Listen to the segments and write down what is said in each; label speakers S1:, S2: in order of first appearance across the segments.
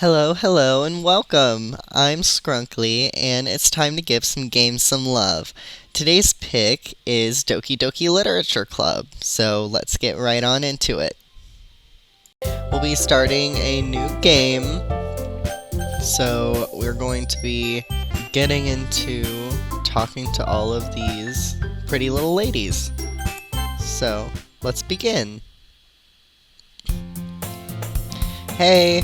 S1: Hello, and welcome! I'm Skrunkly, and it's time to give some games some love. Today's pick is Doki Doki Literature Club, so let's get right on into it. We'll be starting a new game, so we're going to be getting into talking to all of these pretty little ladies. So, let's begin. Hey!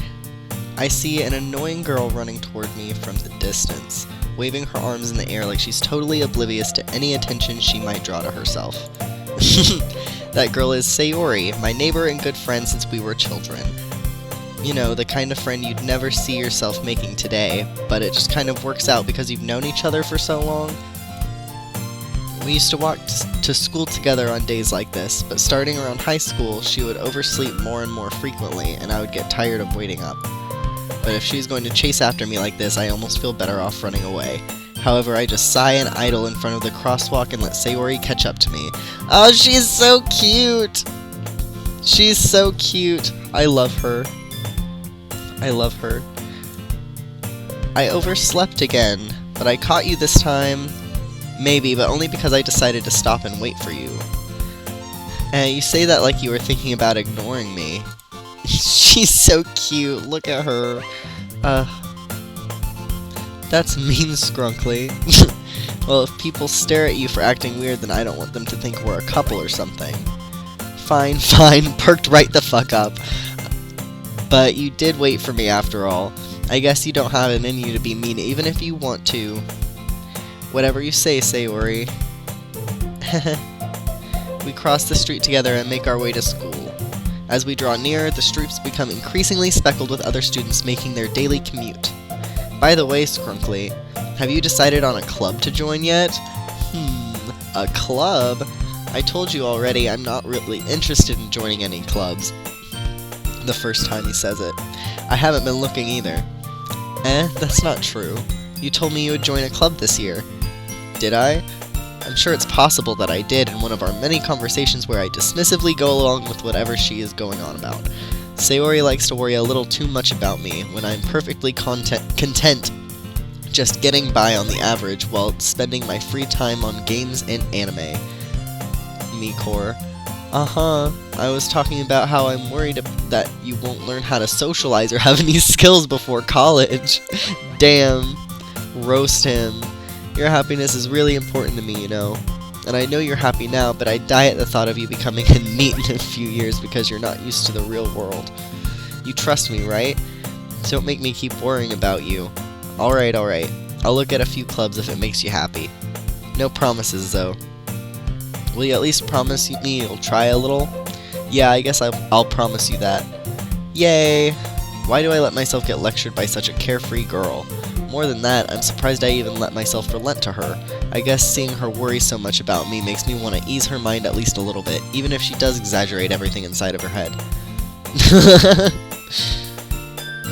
S1: I see an annoying girl running toward me from the distance, waving her arms in the air like she's totally oblivious to any attention she might draw to herself. That girl is Sayori, my neighbor and good friend since we were children. You know, the kind of friend you'd never see yourself making today, but it just kind of works out because you've known each other for so long. We used to walk to school together on days like this, but starting around high school, she would oversleep more and more frequently, and I would get tired of waiting up. But if she's going to chase after me like this, I almost feel better off running away. However, I just sigh and idle in front of the crosswalk and let Sayori catch up to me. Oh, she's so cute! She's so cute. I love her. I love her. I overslept again, but I caught you this time. Maybe, but only because I decided to stop and wait for you. And you say that like you were thinking about ignoring me. She's so cute, look at her. That's mean, Skrunkly. Well, if people stare at you for acting weird, then I don't want them to think we're a couple or something. Fine, perked right the fuck up. But you did wait for me after all. I guess you don't have it in you to be mean even if you want to. Whatever you say, Sayori. We cross the street together and make our way to school. As we draw nearer, the streets become increasingly speckled with other students making their daily commute. By the way, Skrunkly, have you decided on a club to join yet? A club? I told you already I'm not really interested in joining any clubs. The first time he says it. I haven't been looking either. That's not true. You told me you would join a club this year. Did I? I'm sure it's possible that I did in one of our many conversations where I dismissively go along with whatever she is going on about. Sayori likes to worry a little too much about me when I'm perfectly content just getting by on the average while spending my free time on games and anime. Mikor. I was talking about how I'm worried that you won't learn how to socialize or have any skills before college. Damn. Roast him. Your happiness is really important to me, you know. And I know you're happy now, but I die at the thought of you becoming a NEET in a few years because you're not used to the real world. You trust me, right? So don't make me keep worrying about you. Alright. I'll look at a few clubs if it makes you happy. No promises, though. Will you at least promise me you'll try a little? Yeah, I guess I'll promise you that. Yay! Why do I let myself get lectured by such a carefree girl? More than that, I'm surprised I even let myself relent to her. I guess seeing her worry so much about me makes me want to ease her mind at least a little bit, even if she does exaggerate everything inside of her head.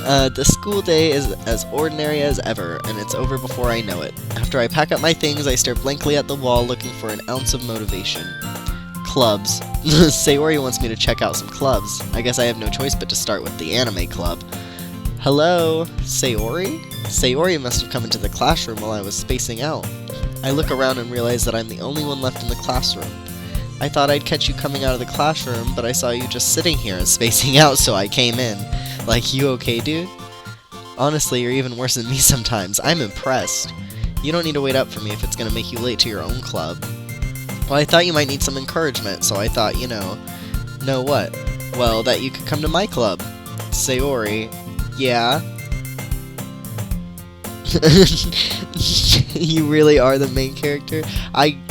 S1: The school day is as ordinary as ever, and it's over before I know it. After I pack up my things, I stare blankly at the wall looking for an ounce of motivation. Clubs. Sayori wants me to check out some clubs. I guess I have no choice but to start with the anime club. Hello? Sayori? Sayori must have come into the classroom while I was spacing out. I look around and realize that I'm the only one left in the classroom. I thought I'd catch you coming out of the classroom, but I saw you just sitting here and spacing out, so I came in. Like, you okay, dude? Honestly, you're even worse than me sometimes. I'm impressed. You don't need to wait up for me if it's gonna make you late to your own club. Well, I thought you might need some encouragement, so I thought, know what? Well, that you could come to my club. Sayori. Yeah? You really are the main character?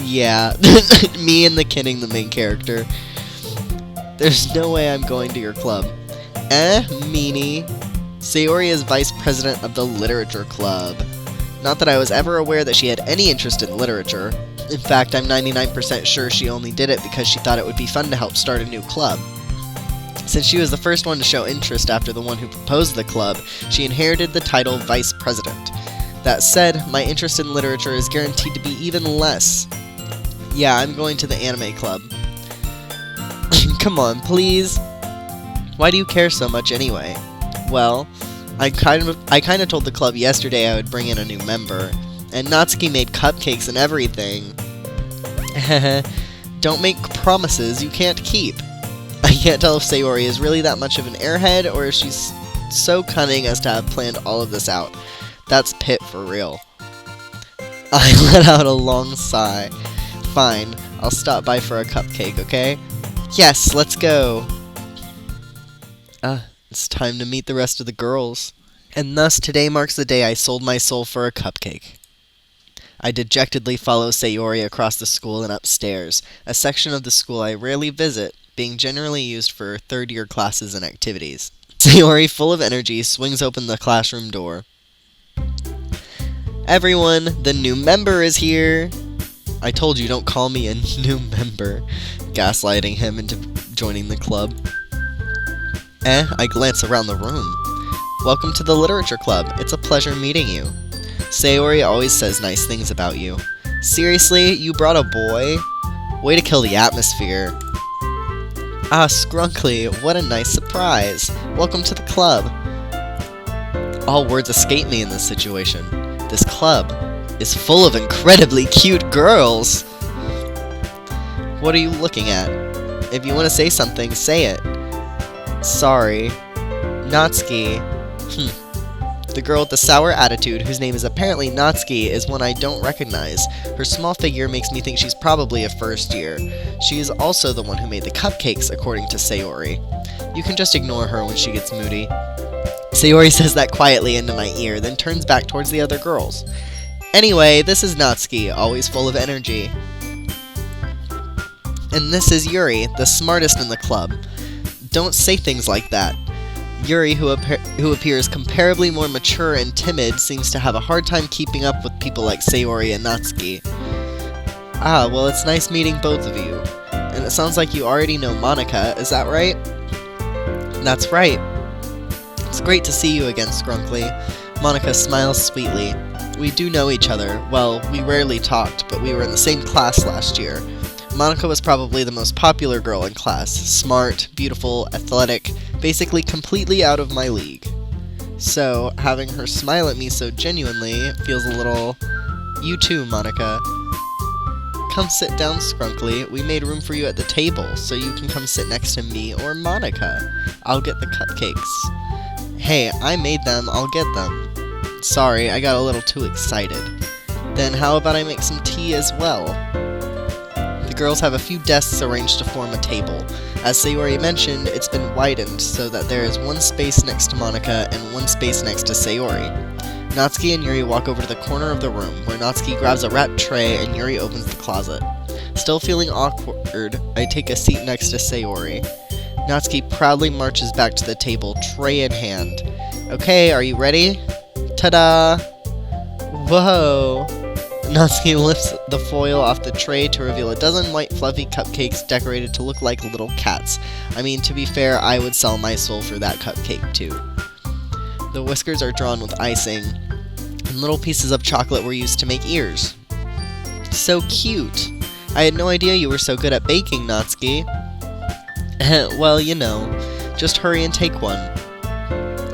S1: Yeah. Me and the kidding the main character. There's no way I'm going to your club. Meanie. Sayori is vice president of the literature club. Not that I was ever aware that she had any interest in literature. In fact, I'm 99% sure she only did it because she thought it would be fun to help start a new club. Since she was the first one to show interest after the one who proposed the club, she inherited the title Vice President. That said, my interest in literature is guaranteed to be even less. Yeah, I'm going to the anime club. Come on, please. Why do you care so much anyway? Well, I kind of told the club yesterday I would bring in a new member, and Natsuki made cupcakes and everything. Don't make promises you can't keep. I can't tell if Sayori is really that much of an airhead, or if she's so cunning as to have planned all of this out. That's Pit for real. I let out a long sigh. Fine, I'll stop by for a cupcake, okay? Yes, let's go! It's time to meet the rest of the girls. And thus, today marks the day I sold my soul for a cupcake. I dejectedly follow Sayori across the school and upstairs, a section of the school I rarely visit, being generally used for third-year classes and activities. Sayori, full of energy, swings open the classroom door. Everyone, the new member is here! I told you, don't call me a new member, gaslighting him into joining the club. I glance around the room. Welcome to the Literature Club. It's a pleasure meeting you. Sayori always says nice things about you. Seriously, you brought a boy? Way to kill the atmosphere. Ah, Scrunkly, what a nice surprise. Welcome to the club. All words escape me in this situation. This club is full of incredibly cute girls. What are you looking at? If you want to say something, say it. Sorry. Natsuki. The girl with the sour attitude, whose name is apparently Natsuki, is one I don't recognize. Her small figure makes me think she's probably a first year. She is also the one who made the cupcakes, according to Sayori. You can just ignore her when she gets moody. Sayori says that quietly into my ear, then turns back towards the other girls. Anyway, this is Natsuki, always full of energy. And this is Yuri, the smartest in the club. Don't say things like that. Yuri, who appears comparably more mature and timid, seems to have a hard time keeping up with people like Sayori and Natsuki. Ah, well, it's nice meeting both of you. And it sounds like you already know Monica, is that right? That's right. It's great to see you again, Scrunkly. Monica smiles sweetly. We do know each other. Well, we rarely talked, but we were in the same class last year. Monica was probably the most popular girl in class. Smart, beautiful, athletic, basically completely out of my league. So, having her smile at me so genuinely feels a little... You too, Monica. Come sit down, Scrunkly. We made room for you at the table, so you can come sit next to me or Monica. I'll get the cupcakes. Hey, I made them, I'll get them. Sorry, I got a little too excited. Then how about I make some tea as well? The girls have a few desks arranged to form a table. As Sayori mentioned, it's been widened so that there is one space next to Monica and one space next to Sayori. Natsuki and Yuri walk over to the corner of the room, where Natsuki grabs a wrapped tray and Yuri opens the closet. Still feeling awkward, I take a seat next to Sayori. Natsuki proudly marches back to the table, tray in hand. Okay, are you ready? Ta-da! Whoa! Natsuki lifts the foil off the tray to reveal a dozen white fluffy cupcakes decorated to look like little cats. I mean, to be fair, I would sell my soul for that cupcake too. The whiskers are drawn with icing, and little pieces of chocolate were used to make ears. So cute! I had no idea you were so good at baking, Natsuki. Well, you know, just hurry and take one.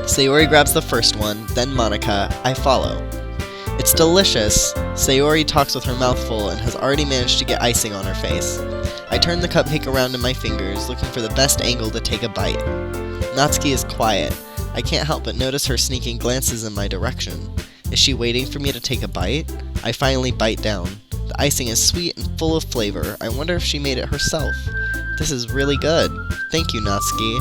S1: Sayori grabs the first one, then Monica. I follow. It's delicious. Sayori talks with her mouth full and has already managed to get icing on her face. I turn the cupcake around in my fingers, looking for the best angle to take a bite. Natsuki is quiet. I can't help but notice her sneaking glances in my direction. Is she waiting for me to take a bite? I finally bite down. The icing is sweet and full of flavor. I wonder if she made it herself. This is really good. Thank you, Natsuki.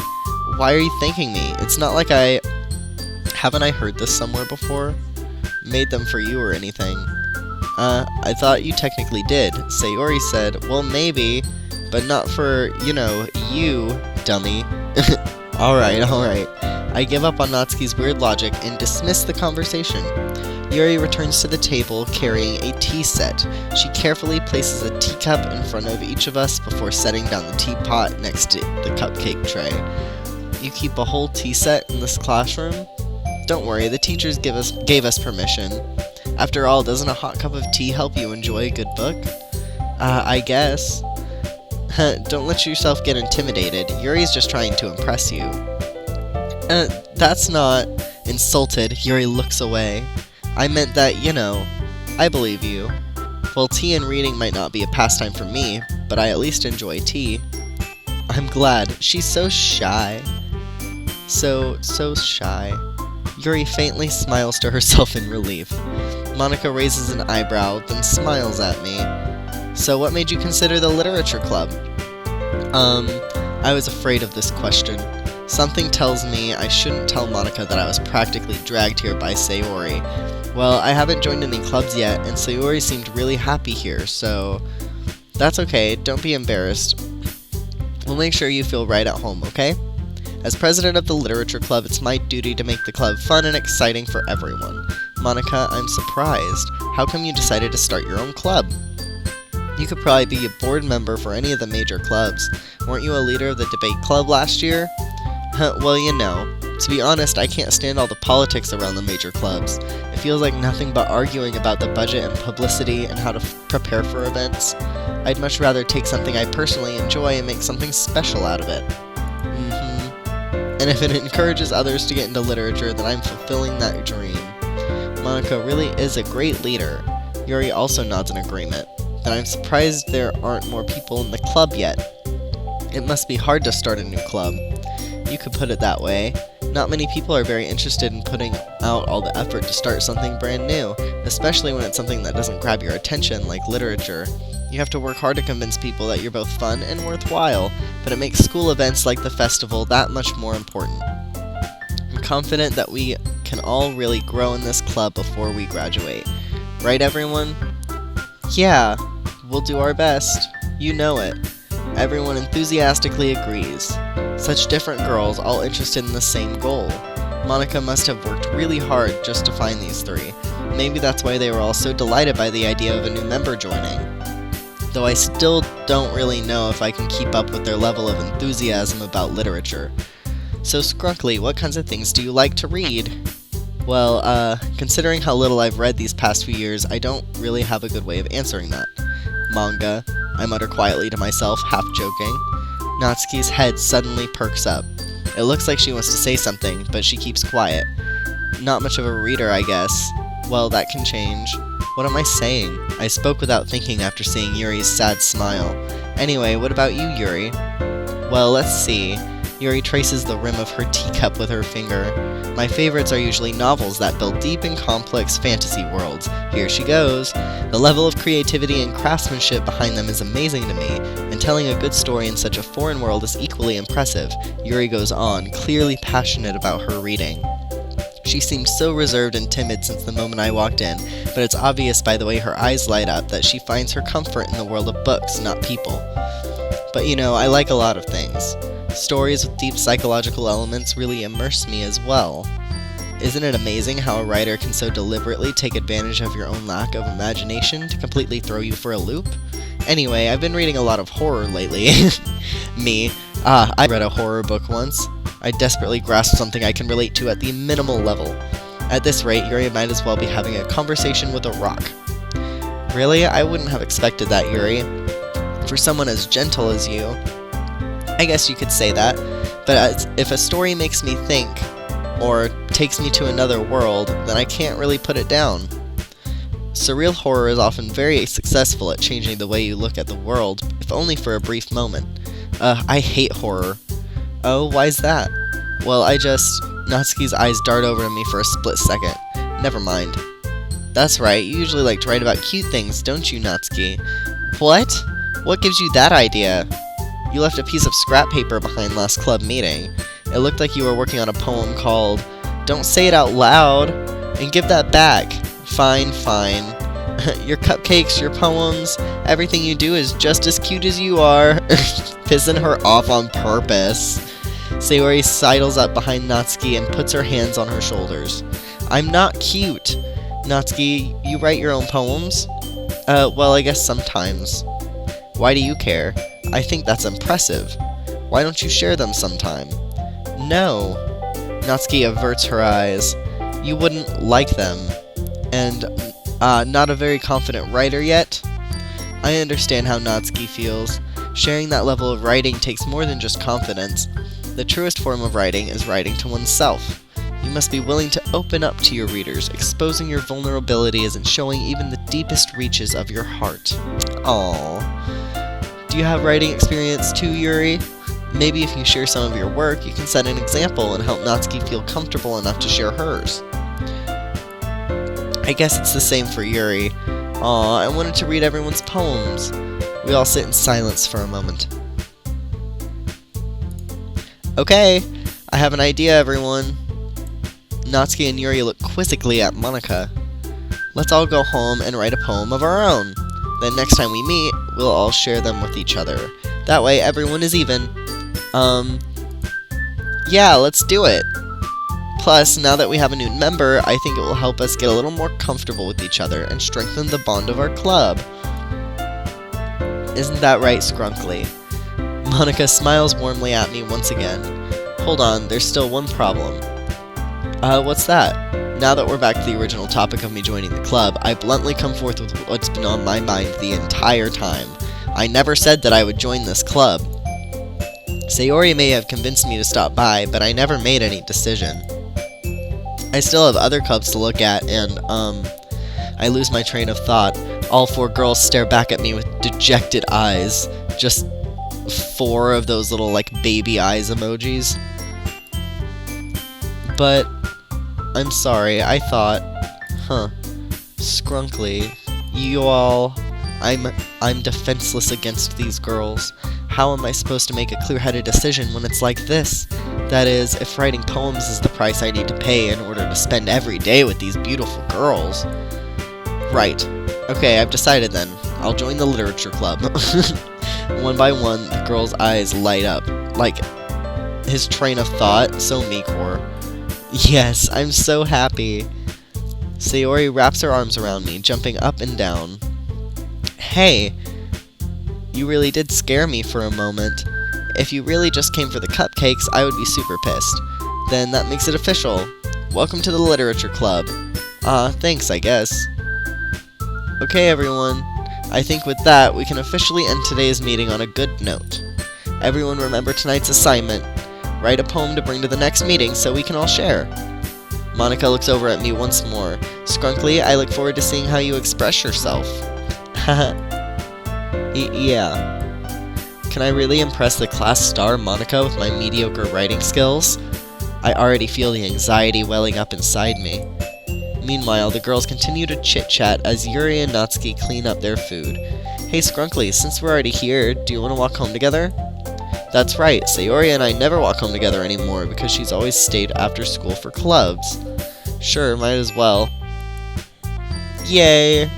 S1: Why are you thanking me? It's not like Haven't I heard this somewhere before? Made them for you or anything. I thought you technically did. Sayori said, well, maybe, but not for, you, dummy. Alright. I give up on Natsuki's weird logic and dismiss the conversation. Yuri returns to the table carrying a tea set. She carefully places a teacup in front of each of us before setting down the teapot next to the cupcake tray. You keep a whole tea set in this classroom? Don't worry, the teachers gave us permission. After all, doesn't a hot cup of tea help you enjoy a good book? I guess. Don't let yourself get intimidated. Yuri's just trying to impress you. That's not... Insulted, Yuri looks away. I meant that, I believe you. Well, tea and reading might not be a pastime for me, but I at least enjoy tea. I'm glad. She's so shy. So shy. Yuri faintly smiles to herself in relief. Monika raises an eyebrow, then smiles at me. So what made you consider the literature club? I was afraid of this question. Something tells me I shouldn't tell Monika that I was practically dragged here by Sayori. Well, I haven't joined any clubs yet, and Sayori seemed really happy here, so... That's okay, don't be embarrassed. We'll make sure you feel right at home, okay? As president of the literature club, it's my duty to make the club fun and exciting for everyone. Monika, I'm surprised. How come you decided to start your own club? You could probably be a board member for any of the major clubs. Weren't you a leader of the debate club last year? Well, to be honest, I can't stand all the politics around the major clubs. It feels like nothing but arguing about the budget and publicity and how to prepare for events. I'd much rather take something I personally enjoy and make something special out of it. And if it encourages others to get into literature, then I'm fulfilling that dream. Monika really is a great leader. Yuri also nods in agreement. But I'm surprised there aren't more people in the club yet. It must be hard to start a new club. You could put it that way. Not many people are very interested in putting out all the effort to start something brand new, especially when it's something that doesn't grab your attention, like literature. You have to work hard to convince people that you're both fun and worthwhile, but it makes school events like the festival that much more important. I'm confident that we can all really grow in this club before we graduate. Right, everyone? Yeah, we'll do our best. You know it. Everyone enthusiastically agrees. Such different girls, all interested in the same goal. Monika must have worked really hard just to find these three. Maybe that's why they were all so delighted by the idea of a new member joining. Though I still don't really know if I can keep up with their level of enthusiasm about literature. So Scrunkly, what kinds of things do you like to read? Well, considering how little I've read these past few years, I don't really have a good way of answering that. Manga, I mutter quietly to myself, half joking. Natsuki's head suddenly perks up. It looks like she wants to say something, but she keeps quiet. Not much of a reader, I guess. Well, that can change. What am I saying? I spoke without thinking after seeing Yuri's sad smile. Anyway, what about you, Yuri? Well, let's see. Yuri traces the rim of her teacup with her finger. My favorites are usually novels that build deep and complex fantasy worlds. Here she goes. The level of creativity and craftsmanship behind them is amazing to me, and telling a good story in such a foreign world is equally impressive. Yuri goes on, clearly passionate about her reading. She seemed so reserved and timid since the moment I walked in, but it's obvious by the way her eyes light up that she finds her comfort in the world of books, not people. But I like a lot of things. Stories with deep psychological elements really immerse me as well. Isn't it amazing how a writer can so deliberately take advantage of your own lack of imagination to completely throw you for a loop? Anyway, I've been reading a lot of horror lately. Me. I read a horror book once. I desperately grasped something I can relate to at the minimal level. At this rate, Yuri might as well be having a conversation with a rock. Really? I wouldn't have expected that, Yuri. For someone as gentle as you. I guess you could say that, but if a story makes me think, or takes me to another world, then I can't really put it down. Surreal horror is often very successful at changing the way you look at the world, if only for a brief moment. I hate horror. Oh, why's that? Well, Natsuki's eyes dart over to me for a split second. Never mind. That's right, you usually like to write about cute things, don't you, Natsuki? What? What gives you that idea? You left a piece of scrap paper behind last club meeting. It looked like you were working on a poem called Don't Say It Out Loud, and give that back. Fine. Your cupcakes, your poems, everything you do is just as cute as you are. Pissing her off on purpose. Sayori sidles up behind Natsuki and puts her hands on her shoulders. I'm not cute. Natsuki, you write your own poems? Well, I guess sometimes. Why do you care? I think that's impressive. Why don't you share them sometime? No. Natsuki averts her eyes. You wouldn't like them. And, not a very confident writer yet? I understand how Natsuki feels. Sharing that level of writing takes more than just confidence. The truest form of writing is writing to oneself. You must be willing to open up to your readers, exposing your vulnerabilities and showing even the deepest reaches of your heart. Aww. Do you have writing experience too, Yuri? Maybe if you share some of your work, you can set an example and help Natsuki feel comfortable enough to share hers. I guess it's the same for Yuri. Aw, I wanted to read everyone's poems. We all sit in silence for a moment. Okay, I have an idea, everyone. Natsuki and Yuri look quizzically at Monika. Let's all go home and write a poem of our own. Then next time we meet, we'll all share them with each other. That way everyone is even. Yeah, let's do it. Plus, now that we have a new member, I think it will help us get a little more comfortable with each other and strengthen the bond of our club. Isn't that right, Scrunkly? Monika smiles warmly at me once again. Hold on, there's still one problem. What's that? Now that we're back to the original topic of me joining the club, I bluntly come forth with what's been on my mind the entire time. I never said that I would join this club. Sayori may have convinced me to stop by, but I never made any decision. I still have other clubs to look at, and, I lose my train of thought. All 4 girls stare back at me with dejected eyes. Just 4 of those little, like, baby eyes emojis. But, I'm sorry, I thought, Scrunkly, you all, I'm defenseless against these girls. How am I supposed to make a clear-headed decision when it's like this? That is, if writing poems is the price I need to pay in order to spend every day with these beautiful girls. Right. Okay, I've decided then. I'll join the literature club. One by one, the girl's eyes light up. Like, his train of thought, so Mikor. Yes, I'm so happy. Sayori wraps her arms around me, jumping up and down. Hey, you really did scare me for a moment. If you really just came for the cupcakes, I would be super pissed. Then that makes it official. Welcome to the literature club. Thanks, I guess. Okay, everyone. I think with that, we can officially end today's meeting on a good note. Everyone remember tonight's assignment. Write a poem to bring to the next meeting so we can all share. Monika looks over at me once more. Scrunkly, I look forward to seeing how you express yourself. Haha. Yeah. Can I really impress the class star Monika with my mediocre writing skills? I already feel the anxiety welling up inside me. Meanwhile, the girls continue to chit-chat as Yuri and Natsuki clean up their food. Hey Scrunkly, since we're already here, do you want to walk home together? That's right, Sayori and I never walk home together anymore because she's always stayed after school for clubs. Sure, might as well. Yay!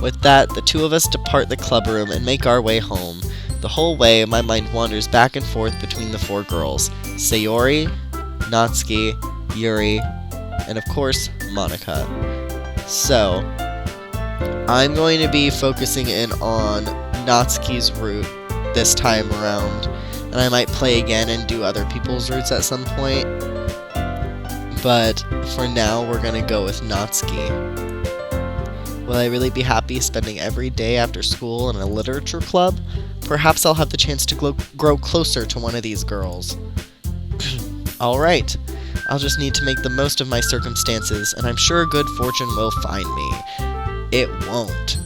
S1: With that, the 2 of us depart the club room and make our way home. The whole way, my mind wanders back and forth between the 4 girls. Sayori, Natsuki, Yuri, and of course, Monika. So, I'm going to be focusing in on Natsuki's route this time around, and I might play again and do other people's routes at some point. But for now, we're going to go with Natsuki. Will I really be happy spending every day after school in a literature club? Perhaps I'll have the chance to grow closer to one of these girls. Alright, I'll just need to make the most of my circumstances, and I'm sure good fortune will find me. It won't.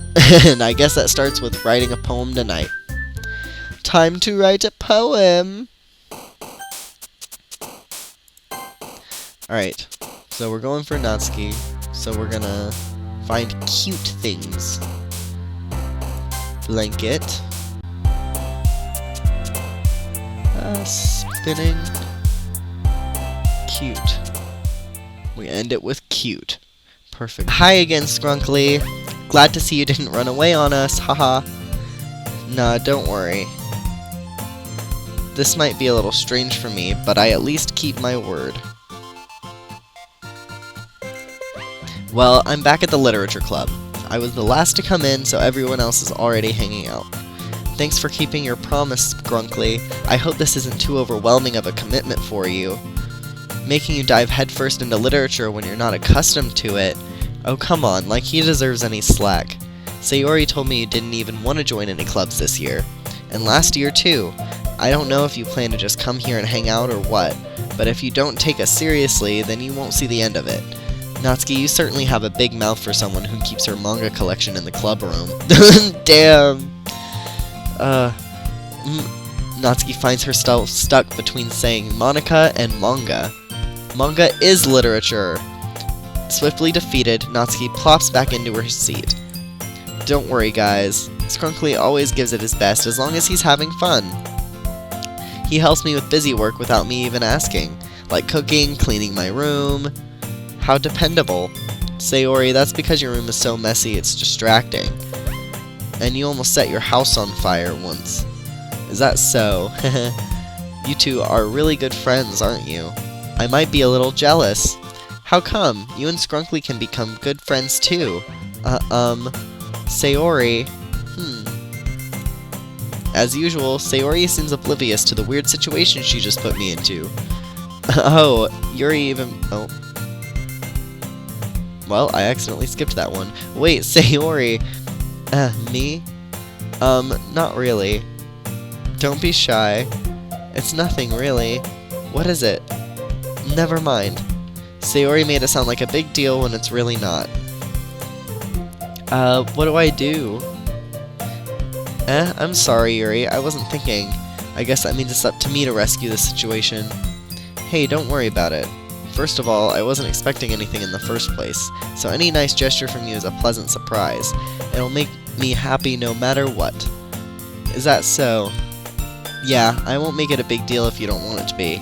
S1: And I guess that starts with writing a poem tonight. Time to write a poem! Alright, so we're going for Natsuki, so we're gonna find cute things. Blanket. Spinning. Cute. We end it with cute. Perfect. Hi again, Scrunkly. Glad to see you didn't run away on us, haha. Nah, don't worry. This might be a little strange for me, but I at least keep my word. Well, I'm back at the literature club. I was the last to come in, so everyone else is already hanging out. Thanks for keeping your promise, Grunkly. I hope this isn't too overwhelming of a commitment for you. Making you dive headfirst into literature when you're not accustomed to it. Oh, come on, like he deserves any slack. Sayori told me you didn't even want to join any clubs this year. And last year, too. I don't know if you plan to just come here and hang out or what, But if you don't take us seriously, then you won't see the end of it. Natsuki, you certainly have a big mouth for someone who keeps her manga collection in the club room. Damn. Natsuki finds herself stuck between saying Monica and manga. Manga is literature. Swiftly defeated, Natsuki plops back into her seat. Don't worry, guys. Scrunkly always gives it his best as long as he's having fun. He helps me with busy work without me even asking, like cooking, cleaning my room. How dependable. Sayori, that's because your room is so messy it's distracting. And you almost set your house on fire once. Is that so? You two are really good friends, aren't you? I might be a little jealous. How come? You and Scrunkly can become good friends too. Sayori. As usual, Sayori seems oblivious to the weird situation she just put me into. Oh, Yuri even... Oh. Well, I accidentally skipped that one. Wait, Sayori. Me? Not really. Don't be shy. It's nothing, really. What is it? Never mind. Sayori made it sound like a big deal when it's really not. What do I do? I'm sorry, Yuri. I wasn't thinking. I guess that means it's up to me to rescue the situation. Hey, don't worry about it. First of all, I wasn't expecting anything in the first place, so any nice gesture from you is a pleasant surprise. It'll make me happy no matter what. Is that so? Yeah, I won't make it a big deal if you don't want it to be.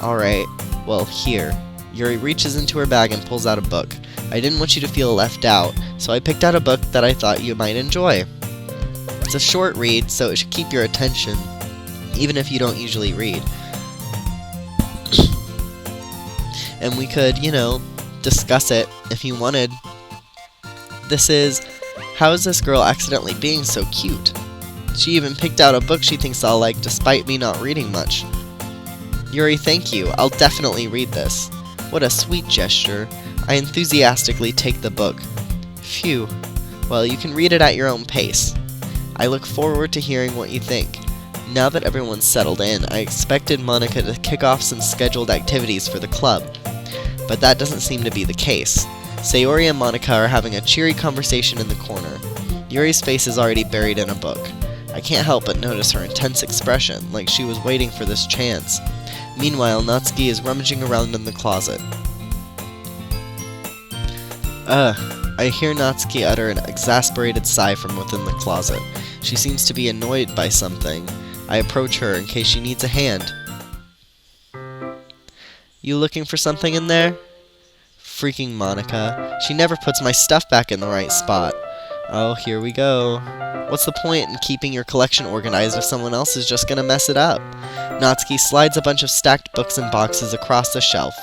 S1: Alright, well, here. Yuri reaches into her bag and pulls out a book. I didn't want you to feel left out, so I picked out a book that I thought you might enjoy. It's a short read, so it should keep your attention, even if you don't usually read. And we could, you know, discuss it if you wanted. This is, how is this girl accidentally being so cute? She even picked out a book she thinks I'll like despite me not reading much. Yuri, thank you. I'll definitely read this. What a sweet gesture. I enthusiastically take the book. Phew. Well, you can read it at your own pace. I look forward to hearing what you think. Now that everyone's settled in, I expected Monica to kick off some scheduled activities for the club. But that doesn't seem to be the case. Sayori and Monica are having a cheery conversation in the corner. Yuri's face is already buried in a book. I can't help but notice her intense expression, like she was waiting for this chance. Meanwhile, Natsuki is rummaging around in the closet. I hear Natsuki utter an exasperated sigh from within the closet. She seems to be annoyed by something. I approach her in case she needs a hand. You looking for something in there? Freaking Monica. She never puts my stuff back in the right spot. Oh, here we go. What's the point in keeping your collection organized if someone else is just gonna mess it up? Natsuki slides a bunch of stacked books and boxes across the shelf.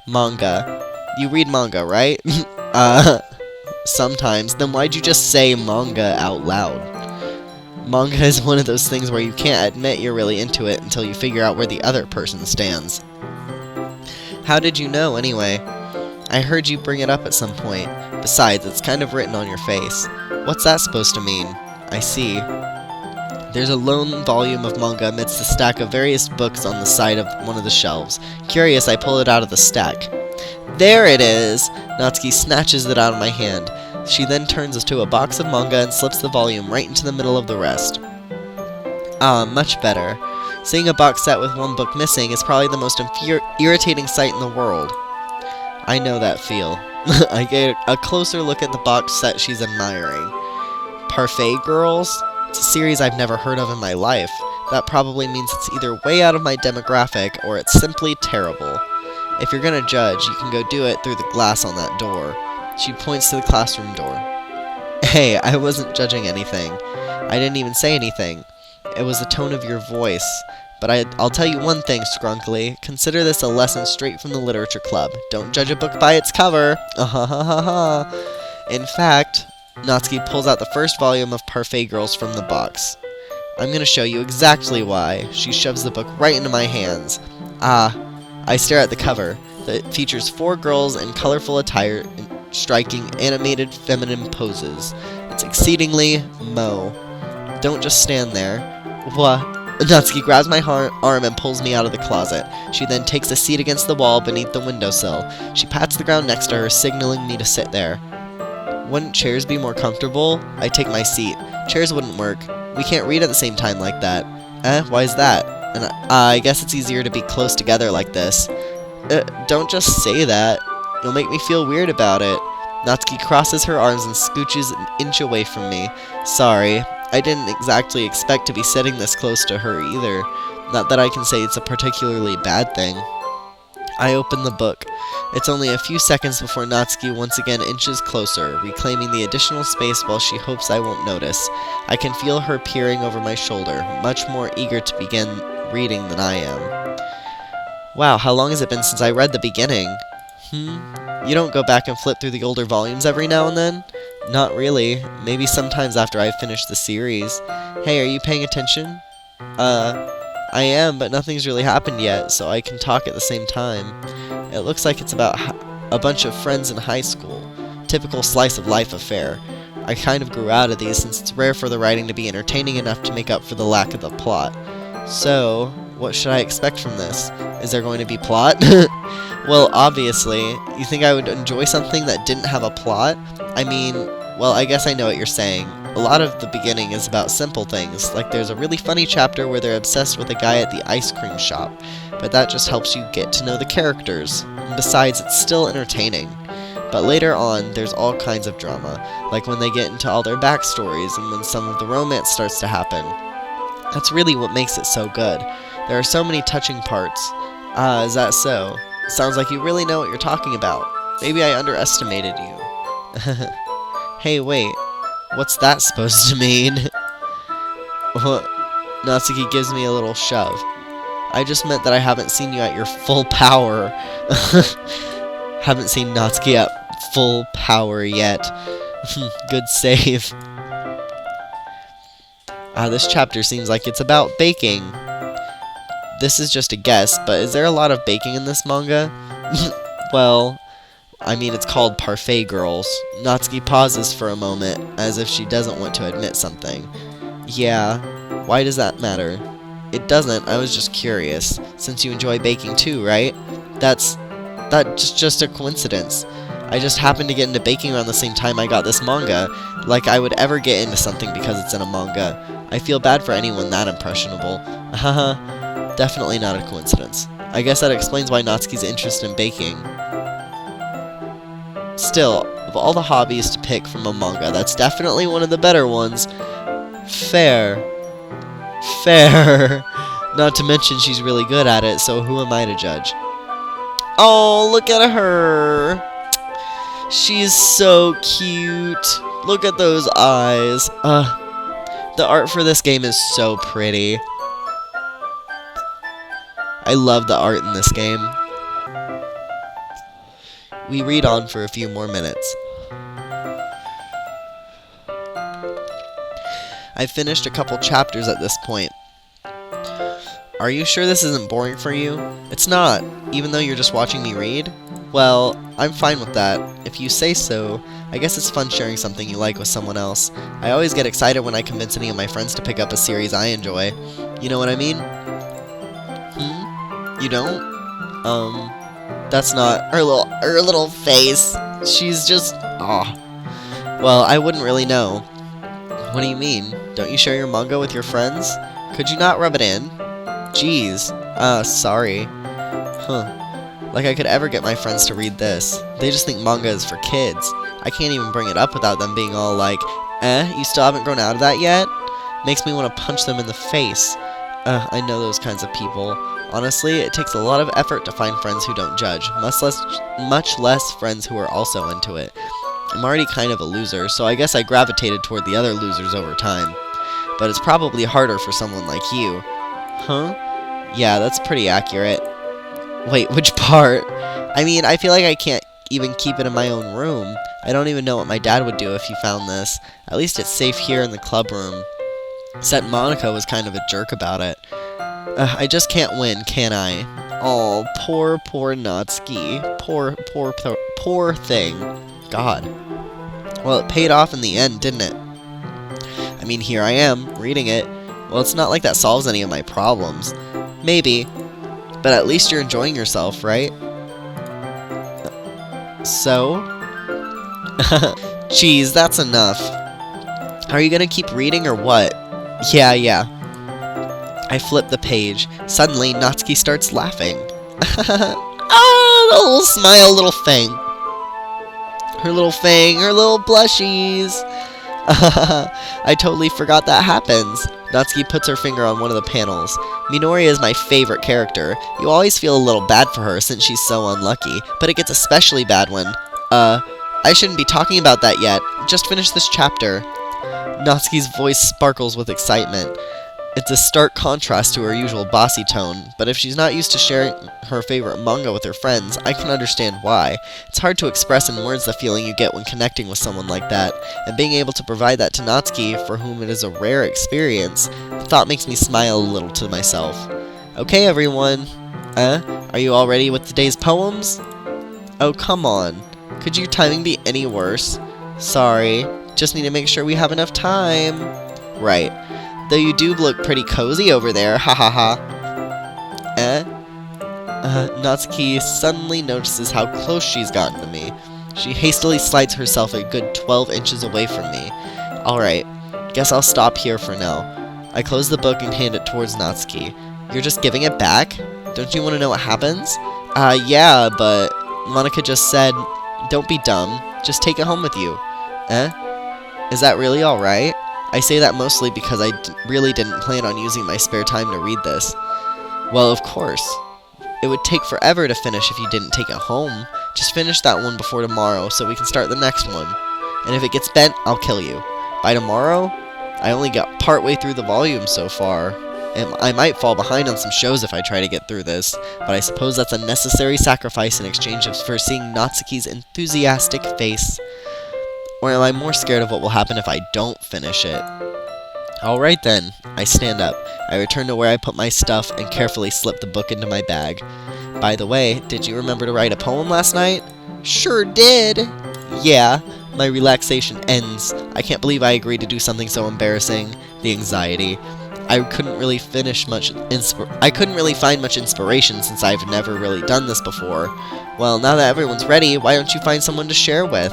S1: Manga. You read manga, right? Sometimes. Then why'd you just say manga out loud? Manga is one of those things where you can't admit you're really into it until you figure out where the other person stands. How did you know, anyway? I heard you bring it up at some point. Besides, it's kind of written on your face. What's that supposed to mean? I see. There's a lone volume of manga amidst a stack of various books on the side of one of the shelves. Curious, I pull it out of the stack. There it is! Natsuki snatches it out of my hand. She then turns to a box of manga and slips the volume right into the middle of the rest. Ah, much better. Seeing a box set with one book missing is probably the most irritating sight in the world. I know that feel. I get a closer look at the box set she's admiring. Parfait Girls? It's a series I've never heard of in my life. That probably means it's either way out of my demographic or it's simply terrible. If you're gonna judge, you can go do it through the glass on that door. She points to the classroom door. Hey, I wasn't judging anything. I didn't even say anything. It was the tone of your voice. But I'll tell you one thing, Scrunkly. Consider this a lesson straight from the literature club. Don't judge a book by its cover. In fact, Natsuki pulls out the first volume of Parfait Girls from the box. I'm gonna show you exactly why. She shoves the book right into my hands. I stare at the cover. It features 4 girls in colorful attire in striking animated feminine poses. It's exceedingly Mo. Don't just stand there. Natsuki grabs my arm and pulls me out of the closet. She then takes a seat against the wall beneath the windowsill. She pats the ground next to her, signaling me to sit there. Wouldn't chairs be more comfortable? I take my seat. Chairs wouldn't work. We can't read at the same time like that. Why is that? And I guess it's easier to be close together like this. Don't just say that. You'll make me feel weird about it. Natsuki crosses her arms and scooches an inch away from me. Sorry. I didn't exactly expect to be sitting this close to her either. Not that I can say it's a particularly bad thing. I open the book. It's only a few seconds before Natsuki once again inches closer, reclaiming the additional space while she hopes I won't notice. I can feel her peering over my shoulder, much more eager to begin reading than I am. Wow, how long has it been since I read the beginning? You don't go back and flip through the older volumes every now and then? Not really. Maybe sometimes after I've finished the series. Hey, are you paying attention? I am, but nothing's really happened yet, so I can talk at the same time. It looks like it's about a bunch of friends in high school. Typical slice of life affair. I kind of grew out of these since it's rare for the writing to be entertaining enough to make up for the lack of the plot. So, what should I expect from this? Is there going to be plot? Well, obviously. You think I would enjoy something that didn't have a plot? I mean, well, I guess I know what you're saying. A lot of the beginning is about simple things, like there's a really funny chapter where they're obsessed with a guy at the ice cream shop, but that just helps you get to know the characters, and besides, it's still entertaining. But later on, there's all kinds of drama, like when they get into all their backstories and when some of the romance starts to happen. That's really what makes it so good. There are so many touching parts. Is that so? Sounds like you really know what you're talking about. Maybe I underestimated you. Hey, wait. What's that supposed to mean? Natsuki gives me a little shove. I just meant that I haven't seen you at your full power. Haven't seen Natsuki at full power yet. Good save. This chapter seems like it's about baking. This is just a guess, but is there a lot of baking in this manga? Well, I mean, it's called Parfait Girls. Natsuki pauses for a moment, as if she doesn't want to admit something. Yeah, why does that matter? It doesn't, I was just curious, since you enjoy baking too, right? That's just a coincidence. I just happened to get into baking around the same time I got this manga, like I would ever get into something because it's in a manga. I feel bad for anyone that impressionable. Haha, definitely not a coincidence. I guess that explains why Natsuki's interest in baking. Still, of all the hobbies to pick from a manga, that's definitely one of the better ones. Fair. Not to mention she's really good at it, so who am I to judge? Oh, look at her. She's so cute. Look at those eyes. The art for this game is so pretty. I love the art in this game. We read on for a few more minutes. I've finished a couple chapters at this point. Are you sure this isn't boring for you? It's not, even though you're just watching me read? Well, I'm fine with that. If you say so, I guess it's fun sharing something you like with someone else. I always get excited when I convince any of my friends to pick up a series I enjoy. You know what I mean? You don't? That's not her little face. She's just well, I wouldn't really know. What do you mean? Don't you share your manga with your friends? Could you not rub it in? Jeez. Sorry. Like I could ever get my friends to read this. They just think manga is for kids. I can't even bring it up without them being all like, you still haven't grown out of that yet? Makes me want to punch them in the face. I know those kinds of people. Honestly, it takes a lot of effort to find friends who don't judge, much less friends who are also into it. I'm already kind of a loser, so I guess I gravitated toward the other losers over time. But it's probably harder for someone like you. Huh? Yeah, that's pretty accurate. Wait, which part? I mean, I feel like I can't even keep it in my own room. I don't even know what my dad would do if he found this. At least it's safe here in the club room. Except Monica was kind of a jerk about it. I just can't win, can I? Oh, poor Natsuki. Poor thing. God. Well, it paid off in the end, didn't it? I mean, here I am, reading it. Well, it's not like that solves any of my problems. Maybe, but at least you're enjoying yourself, right? So? Geez, that's enough. Are you gonna keep reading or what? Yeah. I flip the page. Suddenly, Natsuki starts laughing. Ah, the little smile, little fang. Her little fang, her little blushies. I totally forgot that happens. Natsuki puts her finger on one of the panels. Minori is my favorite character. You always feel a little bad for her since she's so unlucky, but it gets especially bad when, I shouldn't be talking about that yet. Just finish this chapter. Natsuki's voice sparkles with excitement. It's a stark contrast to her usual bossy tone, but if she's not used to sharing her favorite manga with her friends, I can understand why. It's hard to express in words the feeling you get when connecting with someone like that, and being able to provide that to Natsuki, for whom it is a rare experience, the thought makes me smile a little to myself. Okay, everyone. Are you all ready with today's poems? Oh, come on. Could your timing be any worse? Sorry. Just need to make sure we have enough time. Right. Though you do look pretty cozy over there, ha ha ha. Natsuki suddenly notices how close she's gotten to me. She hastily slides herself a good 12 inches away from me. Alright, guess I'll stop here for now. I close the book and hand it towards Natsuki. You're just giving it back? Don't you want to know what happens? Yeah, but Monica just said, don't be dumb, just take it home with you. Is that really alright? I say that mostly because I really didn't plan on using my spare time to read this. Well, of course. It would take forever to finish if you didn't take it home. Just finish that one before tomorrow so we can start the next one. And if it gets bent, I'll kill you. By tomorrow? I only got partway through the volume so far. And I might fall behind on some shows if I try to get through this, but I suppose that's a necessary sacrifice in exchange for seeing Natsuki's enthusiastic face. Or am I more scared of what will happen if I don't finish it? Alright then, I stand up. I return to where I put my stuff and carefully slip the book into my bag. By the way, did you remember to write a poem last night? Sure did! Yeah, my relaxation ends. I can't believe I agreed to do something so embarrassing. The anxiety. I couldn't really find much inspiration since I've never really done this before. Well, now that everyone's ready, why don't you find someone to share with?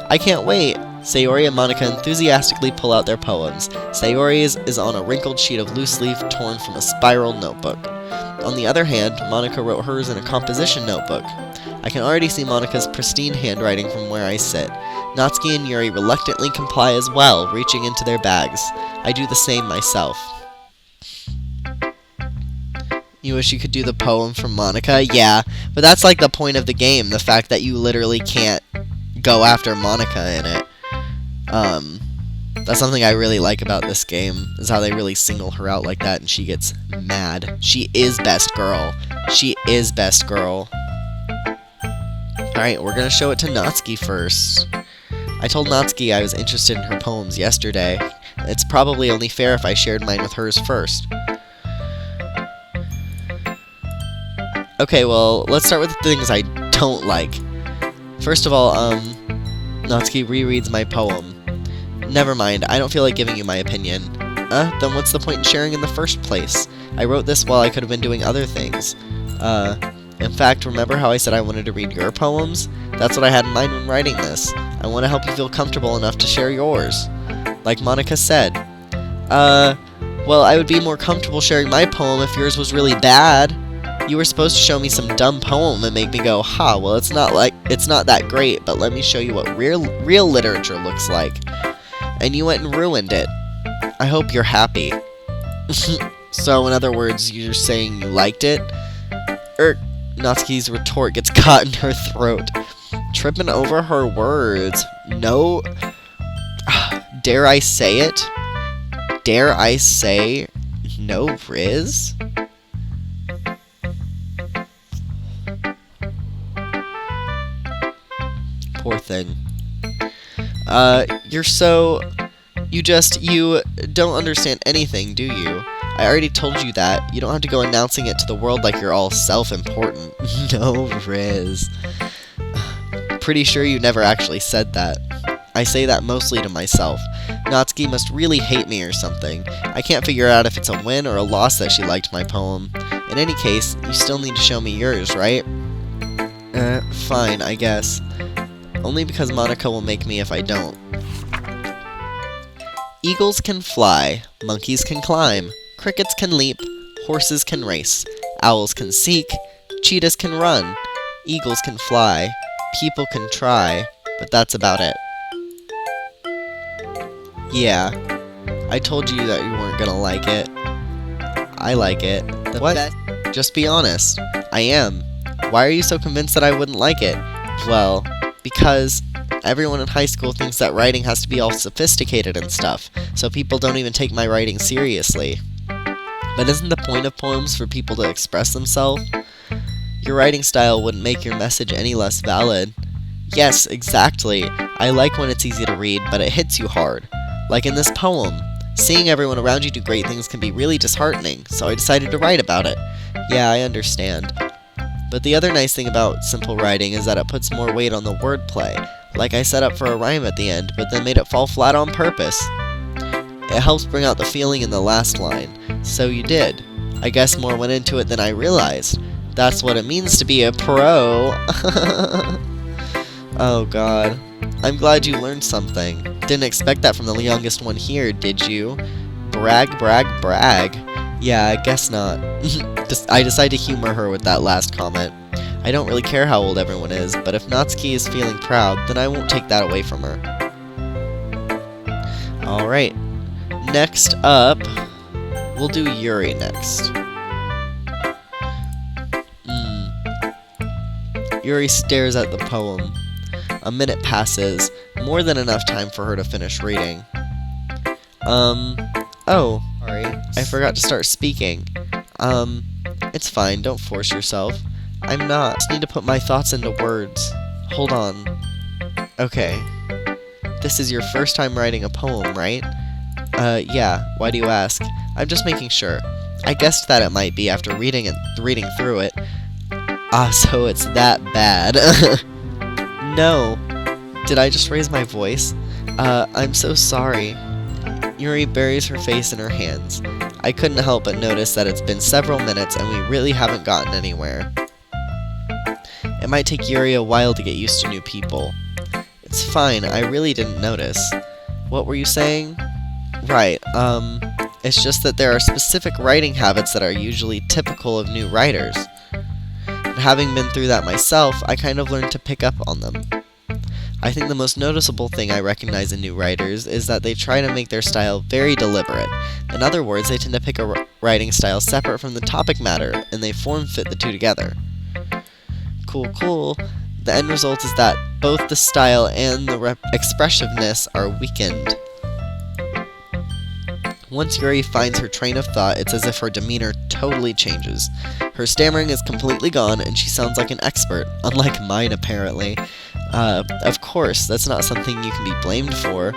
S1: I can't wait! Sayori and Monica enthusiastically pull out their poems. Sayori's is on a wrinkled sheet of loose leaf torn from a spiral notebook. On the other hand, Monica wrote hers in a composition notebook. I can already see Monica's pristine handwriting from where I sit. Natsuki and Yuri reluctantly comply as well, reaching into their bags. I do the same myself. You wish you could do the poem from Monica? Yeah, but that's like the point of the game, the fact that you literally can't go after Monica in it. That's something I really like about this game, is how they really single her out like that and she gets mad. She is best girl. She is best girl. Alright, we're gonna show it to Natsuki first. I told Natsuki I was interested in her poems yesterday. It's probably only fair if I shared mine with hers first. Okay, well, let's start with the things I don't like. First of all, Natsuki rereads my poem. Never mind, I don't feel like giving you my opinion. Then what's the point in sharing in the first place? I wrote this while I could have been doing other things. In fact, remember how I said I wanted to read your poems? That's what I had in mind when writing this. I want to help you feel comfortable enough to share yours. Like Monica said. Well, I would be more comfortable sharing my poem if yours was really bad. You were supposed to show me some dumb poem and make me go, ha, well, it's not that great, but let me show you what real literature looks like. And you went and ruined it. I hope you're happy. So, in other words, you're saying you liked it? Natsuki's retort gets caught in her throat. Tripping over her words. No. Dare I say it? Dare I say no Riz? Poor thing. You don't understand anything, do you? I already told you that. You don't have to go announcing it to the world like you're all self-important. No Riz. Pretty sure you never actually said that. I say that mostly to myself. Natsuki must really hate me or something. I can't figure out if it's a win or a loss that she liked my poem. In any case, you still need to show me yours, right? Fine, I guess. Only because Monica will make me if I don't. Eagles can fly, monkeys can climb, crickets can leap, horses can race, owls can seek, cheetahs can run, eagles can fly, people can try, but that's about it. Yeah, I told you that you weren't gonna like it. I like it. What? Just be honest. I am. Why are you so convinced that I wouldn't like it? Well, because everyone in high school thinks that writing has to be all sophisticated and stuff, so people don't even take my writing seriously. But isn't the point of poems for people to express themselves? Your writing style wouldn't make your message any less valid. Yes, exactly. I like when it's easy to read, but it hits you hard. Like in this poem. Seeing everyone around you do great things can be really disheartening, so I decided to write about it. Yeah, I understand. But the other nice thing about simple writing is that it puts more weight on the wordplay. Like I set up for a rhyme at the end, but then made it fall flat on purpose. It helps bring out the feeling in the last line. So you did. I guess more went into it than I realized. That's what it means to be a pro. Oh god. I'm glad you learned something. Didn't expect that from the youngest one here, did you? Brag, brag, brag. Yeah, I guess not. I decided to humor her with that last comment. I don't really care how old everyone is, but if Natsuki is feeling proud, then I won't take that away from her. Alright. Next up, we'll do Yuri next. Yuri stares at the poem. A minute passes, more than enough time for her to finish reading. Oh, sorry, I forgot to start speaking. It's fine, don't force yourself. I'm not. I just need to put my thoughts into words. Hold on. Okay. This is your first time writing a poem, right? Yeah, why do you ask? I'm just making sure. I guessed that it might be after reading through it. Ah, so it's that bad. No. Did I just raise my voice? I'm so sorry. Yuri buries her face in her hands. I couldn't help but notice that it's been several minutes and we really haven't gotten anywhere. It might take Yuri a while to get used to new people. It's fine, I really didn't notice. What were you saying? Right, it's just that there are specific writing habits that are usually typical of new writers. And having been through that myself, I kind of learned to pick up on them. I think the most noticeable thing I recognize in new writers is that they try to make their style very deliberate. In other words, they tend to pick a writing style separate from the topic matter, and they form-fit the two together. Cool. The end result is that both the style and the expressiveness are weakened. Once Yuri finds her train of thought, it's as if her demeanor totally changes. Her stammering is completely gone, and she sounds like an expert, unlike mine apparently. Of course, that's not something you can be blamed for.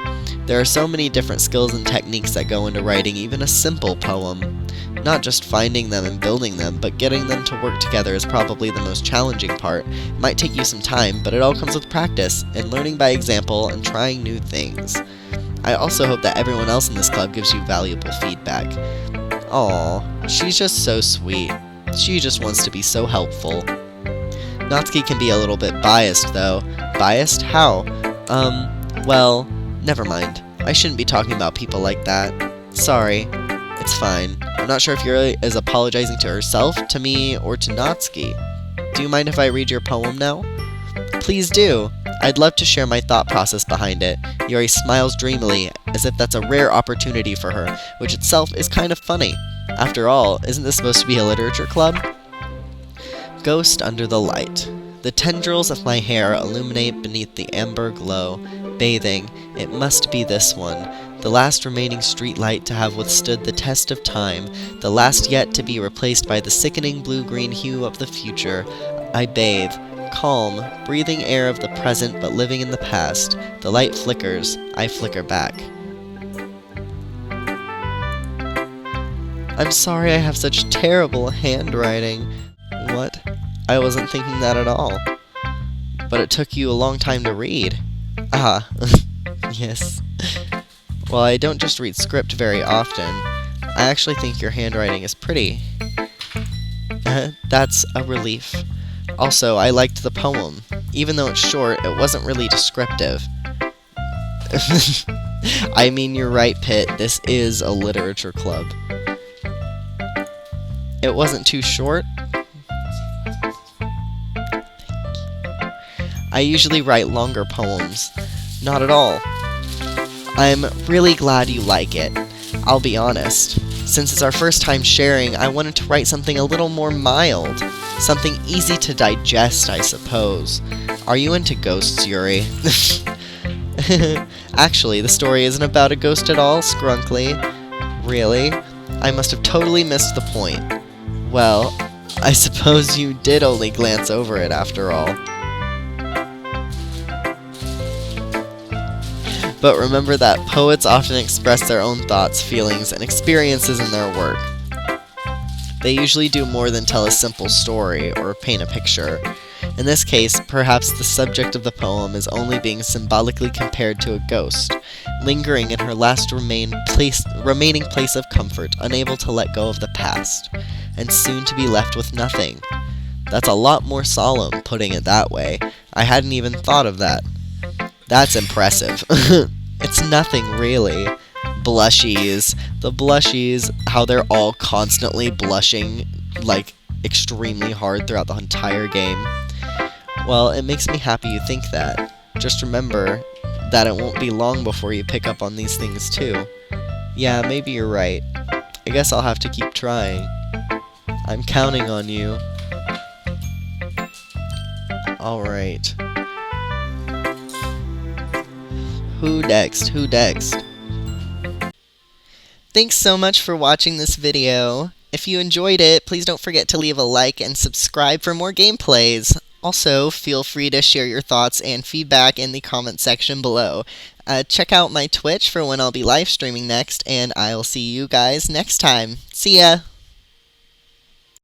S1: There are so many different skills and techniques that go into writing even a simple poem. Not just finding them and building them, but getting them to work together is probably the most challenging part. It might take you some time, but it all comes with practice, and learning by example, and trying new things. I also hope that everyone else in this club gives you valuable feedback. Aw, she's just so sweet. She just wants to be so helpful. Natsuki can be a little bit biased, though. Biased? How? Well, never mind. I shouldn't be talking about people like that. Sorry. It's fine. I'm not sure if Yuri is apologizing to herself, to me, or to Natsuki. Do you mind if I read your poem now? Please do. I'd love to share my thought process behind it. Yuri smiles dreamily, as if that's a rare opportunity for her, which itself is kind of funny. After all, isn't this supposed to be a literature club? Ghost under the light. The tendrils of my hair illuminate beneath the amber glow. Bathing, it must be this one. The last remaining street light to have withstood the test of time. The last yet to be replaced by the sickening blue-green hue of the future. I bathe. Calm, breathing air of the present but living in the past. The light flickers. I flicker back. I'm sorry I have such terrible handwriting. What? I wasn't thinking that at all. But it took you a long time to read. Ah, yes. Well, I don't just read script very often. I actually think your handwriting is pretty. That's a relief. Also, I liked the poem. Even though it's short, it wasn't really descriptive. I mean, you're right, Pitt. This is a literature club. It wasn't too short? I usually write longer poems. Not at all. I'm really glad you like it. I'll be honest. Since it's our first time sharing, I wanted to write something a little more mild. Something easy to digest, I suppose. Are you into ghosts, Yuri? Actually, the story isn't about a ghost at all, Scrunkly. Really? I must have totally missed the point. Well, I suppose you did only glance over it after all. But remember that poets often express their own thoughts, feelings, and experiences in their work. They usually do more than tell a simple story or paint a picture. In this case, perhaps the subject of the poem is only being symbolically compared to a ghost, lingering in her last remaining place of comfort, unable to let go of the past, and soon to be left with nothing. That's a lot more solemn, putting it that way. I hadn't even thought of that. That's impressive. It's nothing, really. Blushies. The blushies, how they're all constantly blushing, like, extremely hard throughout the entire game. Well, it makes me happy you think that. Just remember that it won't be long before you pick up on these things, too. Yeah, maybe you're right. I guess I'll have to keep trying. I'm counting on you. Alright. Who next? Who next? Thanks so much for watching this video. If you enjoyed it, please don't forget to leave a like and subscribe for more gameplays. Also, feel free to share your thoughts and feedback in the comment section below. Check out my Twitch for when I'll be live streaming next, and I'll see you guys next time. See ya!